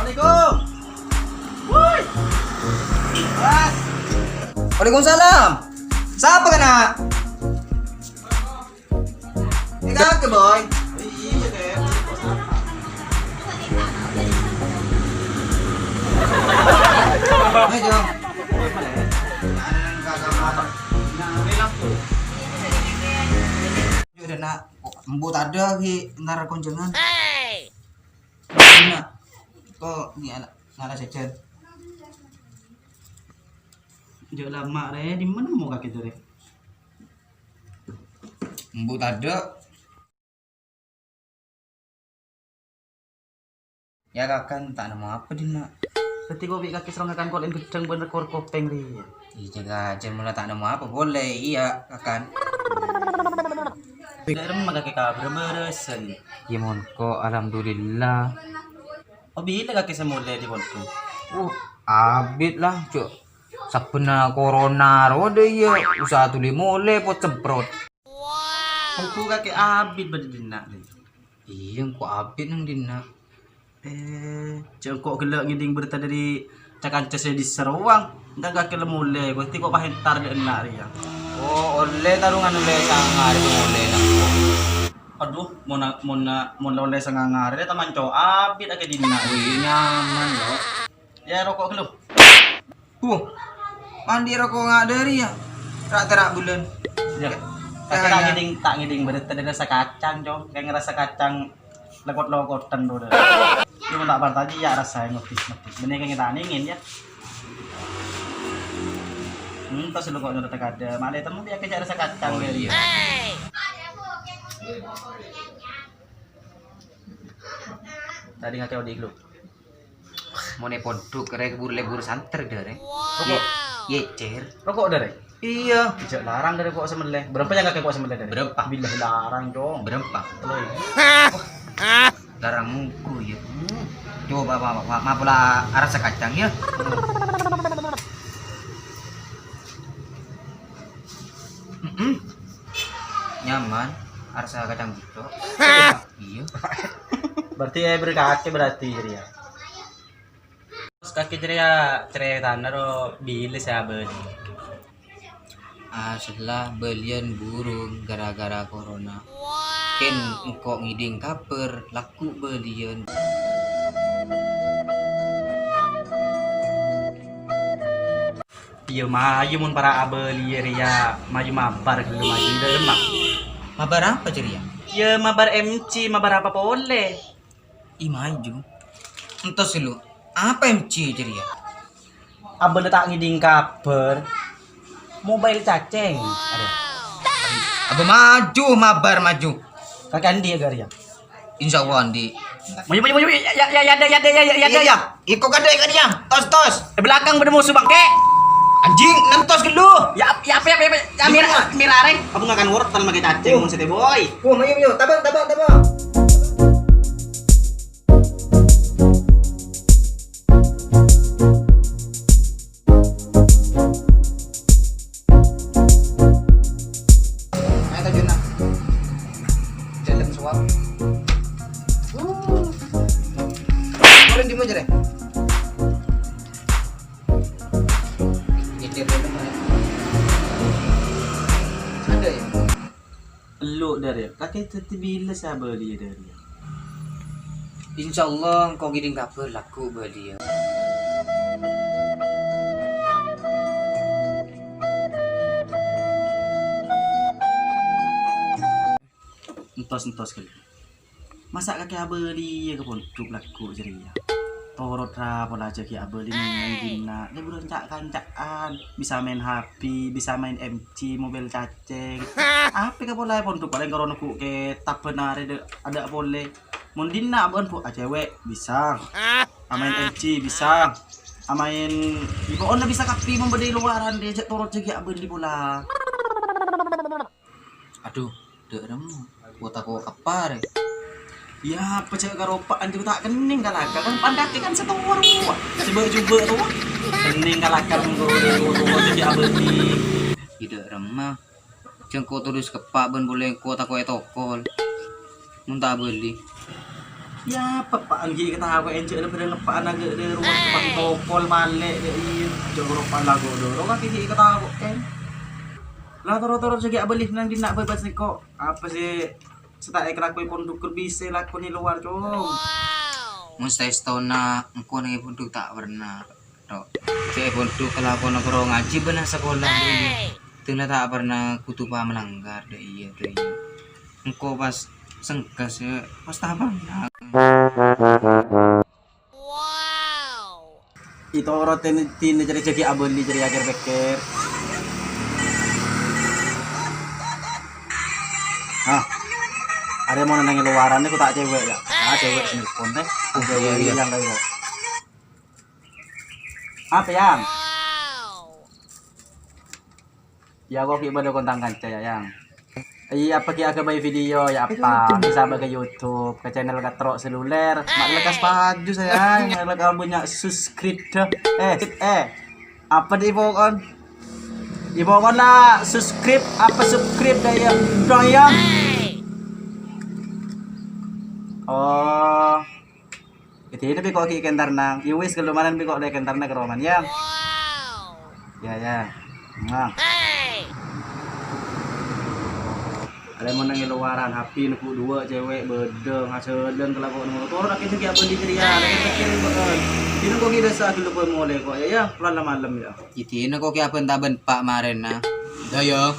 Assalamualaikum. Woi. Mas. Waalaikumsalam. Siapa kena? Ini kakek boy. Iya deh. Ayo. Udah nak, embut ada ki ntar kunjungan. Nak, kok ni anak ngalah sejen. Jauh lama re, di mana mau kaki tu re? Embut ada. Ya kakan tak nama apa di nak. Berarti kau bikin kaki serong kakan kau lain gedeng bener kor kopeng ri. Iya jaga aja mula tak nama apa boleh iya kakan. Dari mana kaki kabar beresen? Ya mon ko alhamdulillah. Oh bila kaki semula di pontu? Abit lah cok. Sabena corona rode ya usaha tuli mole pot semprot. Aku kaki abit berdina. Iya ku abit nang dina. Cok gelak ngiding berita dari cakances di Serawang. Ndak kaki lemule, berarti kok pahentar de enak ya. Oh, oleh tarungan oleh sangar itu oleh lah. Aduh, mau oleh sangar dia taman cok abit ake dina. Wih nyaman loh. Ya rokok gelo. Mandi rokok nggak dari ya. Terak bulan. Ya. Tak ngiding berita dari rasa kacang cok. Kayak ngerasa kacang lekot-lekotan tuh. Cuma tak bar tadi ya rasanya ngotis-ngotis. Bener kayak kita angin ya. Terus lu kok nyuruh ada. Malah temu dia kayak rasa kacang dari. Tadi nggak tahu di lu. Mau nepoduk kere lebur santer deh. Ye cer. Rokok dari. Iya. Tidak larang dari kok semeleh. Berapa yang kakek kok semeleh dari? Berapa? Bila larang dong. Berapa? Telur. Larang muku ya. Coba ma pula rasa kacang ya. Nyaman rasa kacang gitu. Iya. Berarti berkaki berarti ya. Terus kaki ceria tanah ro bilis ya beli. Setelah belian burung gara-gara corona. Ken engkau ngiding kaper laku belian. Iya maju mun para abeli ya maju mabar gitu maju dari mak. Mabar apa ceria? Ya mabar MC mabar apa boleh. Ih maju. Entos lu. Apa MC ceria? Abel tak ngiding kaper. Mobile cacing. Ada. Abel maju mabar maju. Kakak Andi ya gar ya. Insya Allah Andi. Maju ya. Iko kada ya. Tos. Di belakang pada musuh bangke. Anjing, nentos dulu. Ya mirareng. Aku nggak akan wortel pakai cacing mun sete boy. Ayo, tabang. Ayo tajuna. Jalan suap. Boleh di aja deh. Ada ya? Lu dari kakek teti bila saya beli dari. Insya Allah kau giring kabar laku beli ya. Entos kali. Masa kakek beli ya kepon truk laku jadi ya. Torot ra pola aja ki abeli main dina. Dia belum cakan bisa main HP, bisa main MC, mobil cacing. Apa ka pola pon tu paling karono ku ke tak benar ada boleh. Mundin na bukan po cewek bisa. Amain MC bisa. Amain ibu on na bisa kapi membedai luaran dia cek turut cek abon di bola. Aduh, derem kuota ko kapar. Ya, pecah karopaan juga tak kening kalaka kan pandake kan setawar gua. Coba tuh. Kening kalaka nggo cek abon di. Tidak remah. Jeng ko terus kepak ben boleh kuota ko etokol. Mun tak beli. Ya, pepaan gi kita aku enjek ada pada ngepaan agak de ruang pang tokol balik de jogo ropan lagu do. Ro kaki kita aku kan. Lah toro-toro segi abeli nang dinak bebas niko. Apa sih setak ekrakui pondok bisa laku ni luar cung. Mun setahun na engko nang pondok tak pernah. Tok. Cek pondok kalau aku nak ngaji benar sekolah deui. Tengah tak pernah kutupa melanggar deh iya. Engkau pas sengkas ya pas apa? Wow. Itu orang tin jadi abon di jadi agar beker. Hah? Ada mau nanya luaran aku tak cewek ya? Ah cewek nelpon teh. Cewek yang kayak gitu. Apa yang? Ya aku ibadah kontang kanca ya yang. Iya apa kita main video ya apa bisa ke YouTube ke channel Katro Seluler mak lekas paju sayang mak lekas punya subscribe dah apa di bawah lah subscribe dah ya doyang oh itu ini kok kentar nang iwis kelumanan kok dek kentar nang keroman ya ya nah ada mau nangis luaran HP nuku dua cewek bedeng hasilin kalau kau nunggu orang kita kayak apa di ceria lagi pikirin betul ini kok kita biasa dulu kau mulai kok ya pelan malam ya ini kok kayak apa taben pak maren nah ya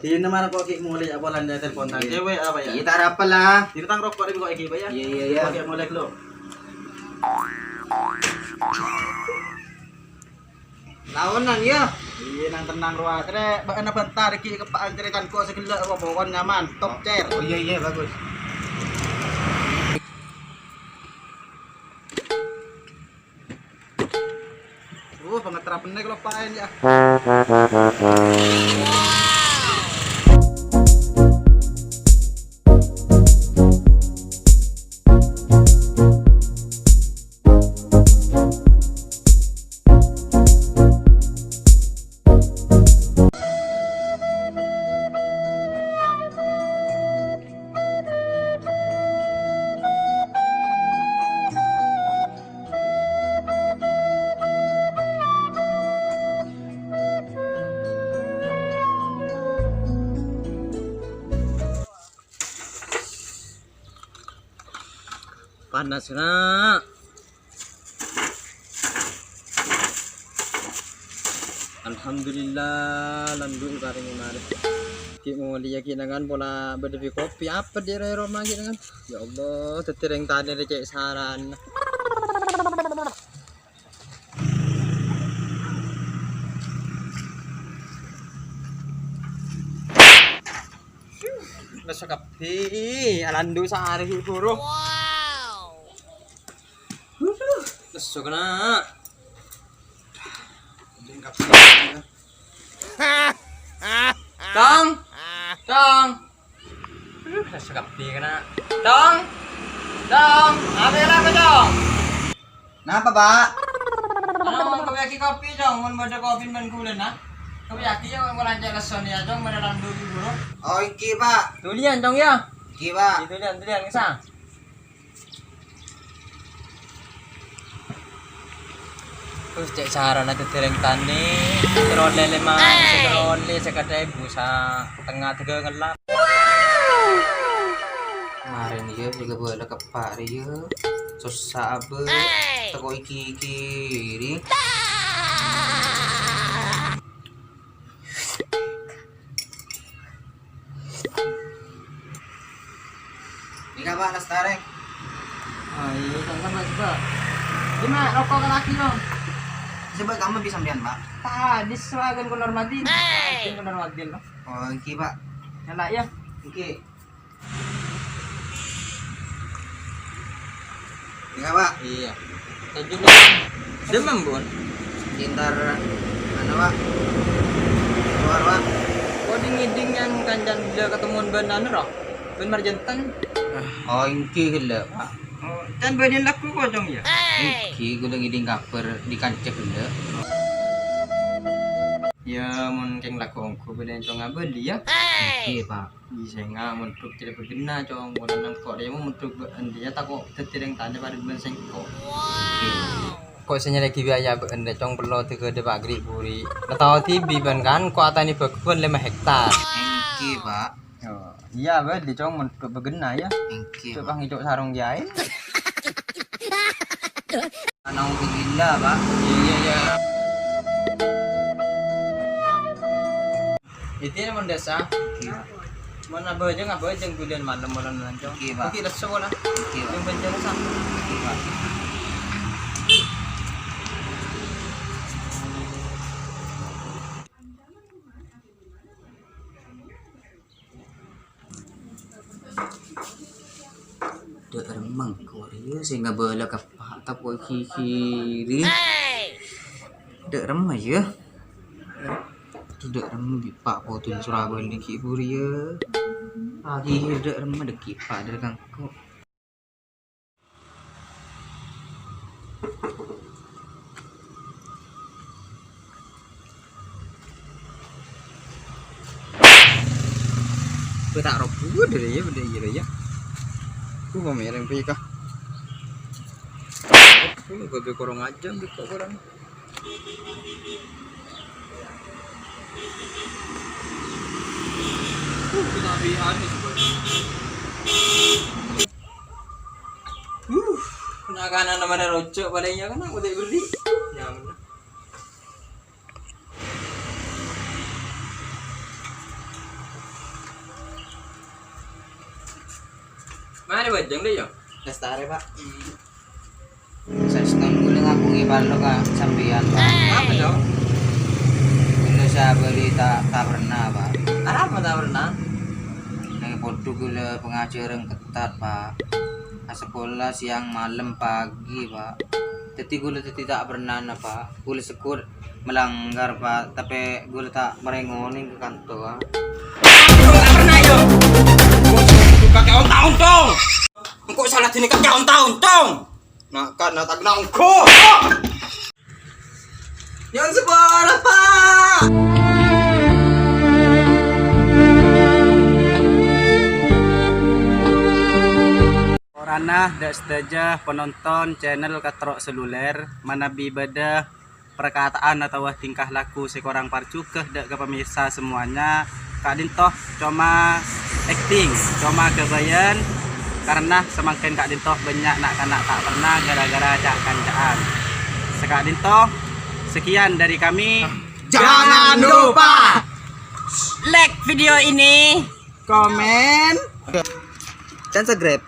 ini mana kok kayak mulai apa landa telepon tang cewek apa ya kita apa lah kita tang rokok ini kok iki ya iya kayak mulai lo lawanan ya iya nang tenang ruah tere bana bentar iki kepaan cerikan kok segala apa pokon nyaman top chair oh iya bagus pengeterapan kalau paen ya panas na alhamdulillah landu bareng mari ki mau liya kinangan bola berdepi kopi apa di Roma kinangan ya Allah tetereng tadi recek saran nasa kapi alandu sa hari puro Masuk na. Tong. Masuk kapi kana. Tong. Apa lah dong? Napa, Pak? Ano kau yaki kopi dong? Mun ada kopi man kulen na. Kau yaki yang melanjak leson ya dong, mana landu dulu. Oh, iki, Pak. Tulian dong ya. Iki, Pak. Tulian isa. Terus cek cara nanti tereng tani terole lemah terole sekadai busa tengah tiga ngelap kemarin dia juga boleh kepak dia susah abe teko iki kiri ini kapan nastareng ayo tangga mas pak gimana rokok ke laki dong coba kamu bisa sampean pak tadi seragan ke Normadin ke Normadin loh oh iki pak nyala ya iki Enggak, Pak. Iya. Tujuh lu demam bun. Sekitar mana, Pak? Keluar, Pak. Kok dingin yang kanjan bila ketemuan ban anu roh? Ban marjantan. Oh, ingki gila, Pak. Oh, dan banin laku kok dong ya. Ingki gula ngiding kaper di kancek gila. Ya mun keng laku ongko belen cong abeli ya. Ingki, Pak. Bisa nggak untuk tidak berguna cong bulan enam kok dia mau untuk dia tak kok tidak tanya pada bulan sengkok. Kok senyala biaya anda cong perlu tiga debat agri buri. Atau tibi ban kan kok atani berkebun 5 hektar. Ingki, Pak. Oh, iya beli cong untuk berguna ya. Ingki. Coba hidup sarung jahit. Anong gila, Pak. Iya. Itu naman desa. Mana bawa aja gulian malam lancong. Oke, Pak. Oke, let's go lah. Oke, Pak. Yung banjara sa. Oke, Pak. Dek remang Korea sehingga bala ka pak tapo kiri. Dek remang ya. Dek remang di pak potun Surabaya ni ki Korea. Pagi dek remang dek ki pak dek kangko. Tak robu dari ya benda ya. Aku mau mereng pergi kah? Aku gak korong aja gitu korang. Kenabihan itu. Kenakanan nama ada rocok padanya kan aku udah beli. Ya benar. Mana bajang deh ya? Lestari, Pak. Saya setahun gue ngaku ngibalo ka sambian, Pak. Apa dong? Ini saya beli tak pernah, Pak. Apa tak pernah? Yang podo gula pengajaran ketat, Pak. Sekolah siang malam pagi, Pak. Jadi gula tidak pernah, Pak. Gula sekur melanggar, Pak. Tapi gula tak merengonin ke kantor, Pak. Tak pernah yo. Kakek on tahun tong. Engkau salah dini kakek on tahun tong. Nah kan tak kenal engkau. Yang sebelah Pak. Orana dak sedaja penonton channel Katrok Seluler manabi beda perkataan atau tingkah laku seorang parcukeh dak ke pemirsa semuanya Kak Dintoh cuma acting cuma kebayan karena semakin Kak Dintoh banyak nak kanak tak pernah gara-gara cak kancaan. Sekak Dintoh sekian dari kami. Jangan lupa like video ini, komen dan subscribe.